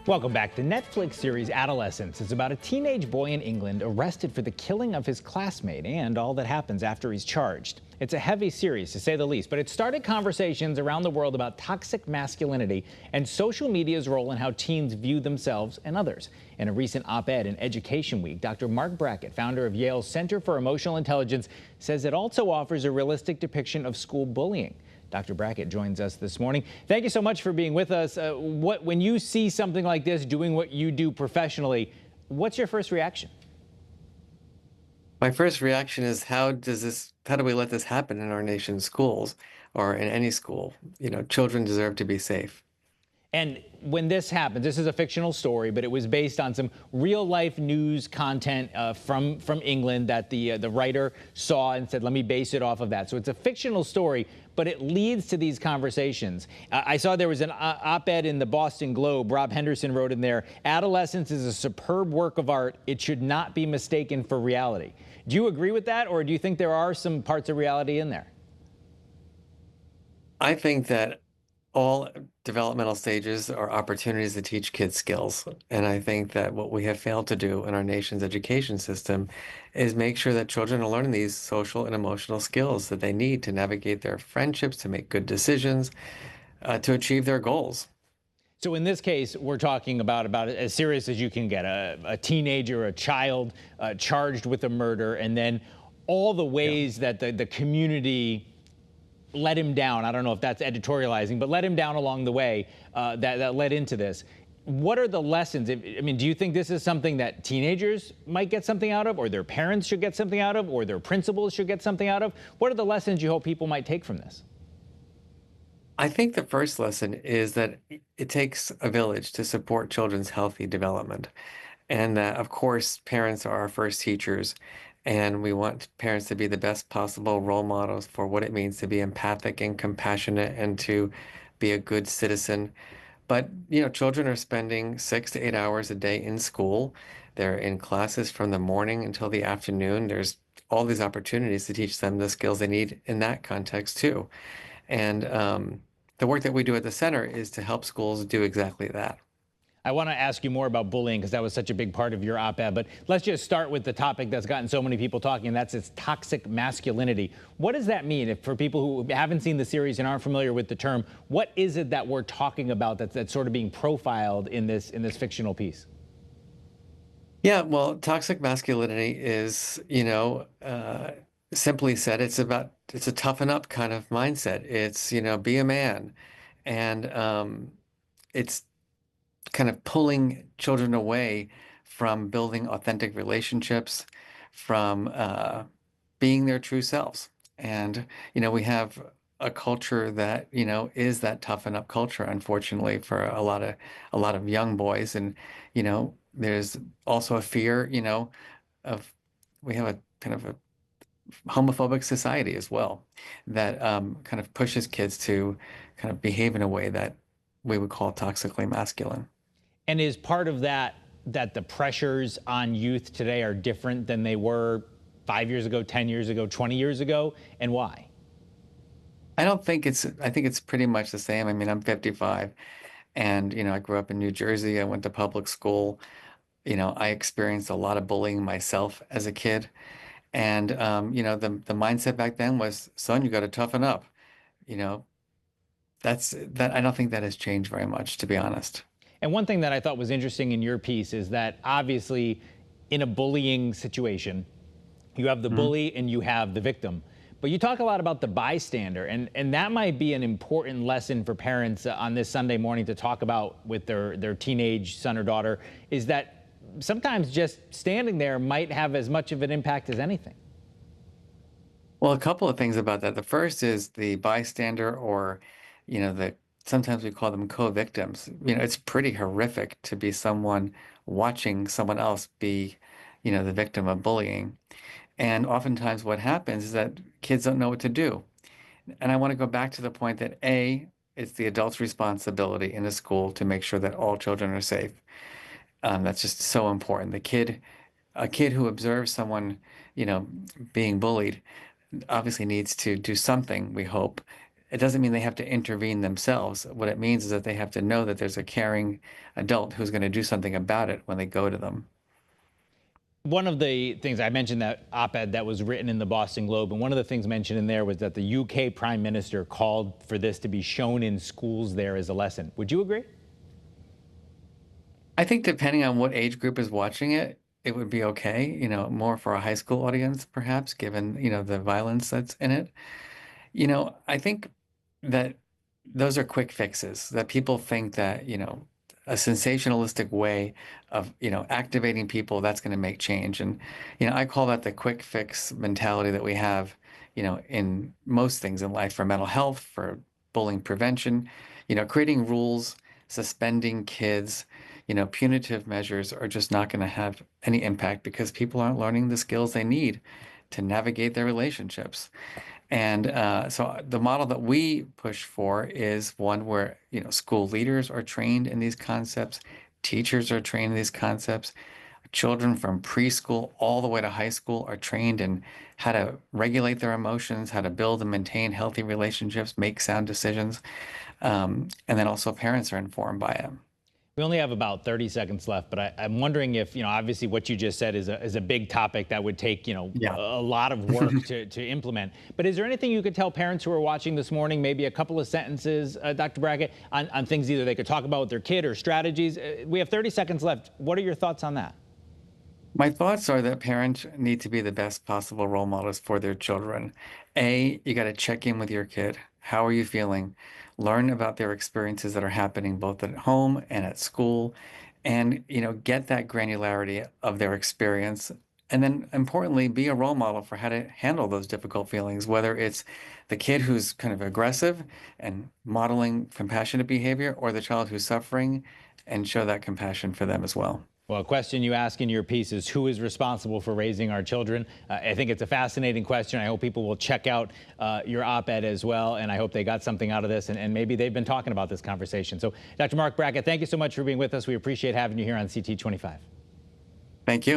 Welcome back. The Netflix series Adolescence is about a teenage boy in England arrested for the killing of his classmate and all that happens after he's charged. It's a heavy series, to say the least, but it started conversations around the world about toxic masculinity and social media's role in how teens view themselves and others. In a recent op-ed in Education Week, Dr. Marc Brackett, founder of Yale Center for Emotional Intelligence, says it also offers a realistic depiction of school bullying. Dr. Brackett joins us this morning. Thank you so much for being with us. When you see something like this, doing what you do professionally, what's your first reaction? My first reaction is how do we let this happen in our nation's schools or in any school? You know, children deserve to be safe. And when this happens, this is a fictional story, but it was based on some real life news content from England that the writer saw and said, let me base it off of that. So it's a fictional story, but it leads to these conversations. I saw there was an op-ed in the Boston Globe. Rob Henderson wrote in there, "Adolescence is a superb work of art. It should not be mistaken for reality." Do you agree with that, or do you think there are some parts of reality in there? I think that all developmental stages are opportunities to teach kids skills. And I think that what we have failed to do in our nation's education system is make sure that children are learning these social and emotional skills that they need to navigate their friendships, to make good decisions, to achieve their goals. So in this case, we're talking about as serious as you can get, a teenager, a child charged with a murder, and then all the ways that the community let him down. I don't know if that's editorializing, but let him down along the way that led into this. What are the lessons? I mean, do you think this is something that teenagers might get something out of, or their parents should get something out of, or their principals should get something out of? What are the lessons you hope people might take from this? I think the first lesson is that it takes a village to support children's healthy development. And that, of course, parents are our first teachers, and we want parents to be the best possible role models for what it means to be empathic and compassionate and to be a good citizen. But, you know, children are spending 6 to 8 hours a day in school. They're in classes from the morning until the afternoon. There's all these opportunities to teach them the skills they need in that context, too. And the work that we do at the center is to help schools do exactly that. I want to ask you more about bullying because that was such a big part of your op-ed, but let's just start with the topic that's gotten so many people talking, and that's its toxic masculinity. What does that mean? If for people who haven't seen the series and aren't familiar with the term, what is it that we're talking about that's sort of being profiled in this fictional piece? Yeah, well, toxic masculinity is, simply said, it's a toughen up kind of mindset. It's, be a man. And it's kind of pulling children away from building authentic relationships, from being their true selves. And, we have a culture that, is that toughen up culture, unfortunately, for a lot of young boys. And, there's also a fear, of we have a kind of a homophobic society as well that kind of pushes kids to kind of behave in a way that we would call toxically masculine. And is part of that the pressures on youth today are different than they were 5 years ago, 10 years ago, 20 years ago, and why? I think it's pretty much the same. I mean, I'm 55 and, I grew up in New Jersey. I went to public school. I experienced a lot of bullying myself as a kid. And, the mindset back then was, son, you got to toughen up. You know, that I don't think that has changed very much, to be honest. And one thing that I thought was interesting in your piece is that obviously in a bullying situation, you have the bully and you have the victim. But you talk a lot about the bystander, and that might be an important lesson for parents on this Sunday morning to talk about with their teenage son or daughter, is that sometimes just standing there might have as much of an impact as anything. Well, a couple of things about that. The first is the bystander, or, the sometimes we call them co-victims. It's pretty horrific to be someone watching someone else be, the victim of bullying. And oftentimes what happens is that kids don't know what to do. And I want to go back to the point that A, it's the adult's responsibility in the school to make sure that all children are safe. That's just so important. A kid who observes someone, being bullied, obviously needs to do something, we hope, it doesn't mean they have to intervene themselves. What it means is that they have to know that there's a caring adult who's going to do something about it when they go to them. One of the things I mentioned, that op-ed that was written in the Boston Globe, and one of the things mentioned in there was that the UK Prime Minister called for this to be shown in schools there as a lesson. Would you agree? I think depending on what age group is watching it, it would be okay, more for a high school audience, perhaps, given, the violence that's in it. I think that those are quick fixes, that people think that, a sensationalistic way of, activating people, that's going to make change. And, I call that the quick fix mentality that we have, in most things in life, for mental health, for bullying prevention, creating rules, suspending kids, punitive measures are just not going to have any impact because people aren't learning the skills they need to navigate their relationships. And so the model that we push for is one where, school leaders are trained in these concepts, teachers are trained in these concepts, children from preschool all the way to high school are trained in how to regulate their emotions, how to build and maintain healthy relationships, make sound decisions. And then also parents are informed by it. We only have about 30 seconds left, but I'm wondering if, obviously what you just said is a big topic that would take, Yeah. a lot of work to implement. But is there anything you could tell parents who are watching this morning, maybe a couple of sentences, Dr. Brackett, on things either they could talk about with their kid or strategies? We have 30 seconds left. What are your thoughts on that? My thoughts are that parents need to be the best possible role models for their children. You got to check in with your kid. How are you feeling? Learn about their experiences that are happening both at home and at school, and get that granularity of their experience. And then importantly, be a role model for how to handle those difficult feelings, whether it's the kid who's kind of aggressive and modeling compassionate behavior, or the child who's suffering, and show that compassion for them as well. Well, a question you ask in your piece is, who is responsible for raising our children? I think it's a fascinating question. I hope people will check out your op-ed as well, and I hope they got something out of this, and maybe they've been talking about this conversation. So, Dr. Marc Brackett, thank you so much for being with us. We appreciate having you here on CT25. Thank you.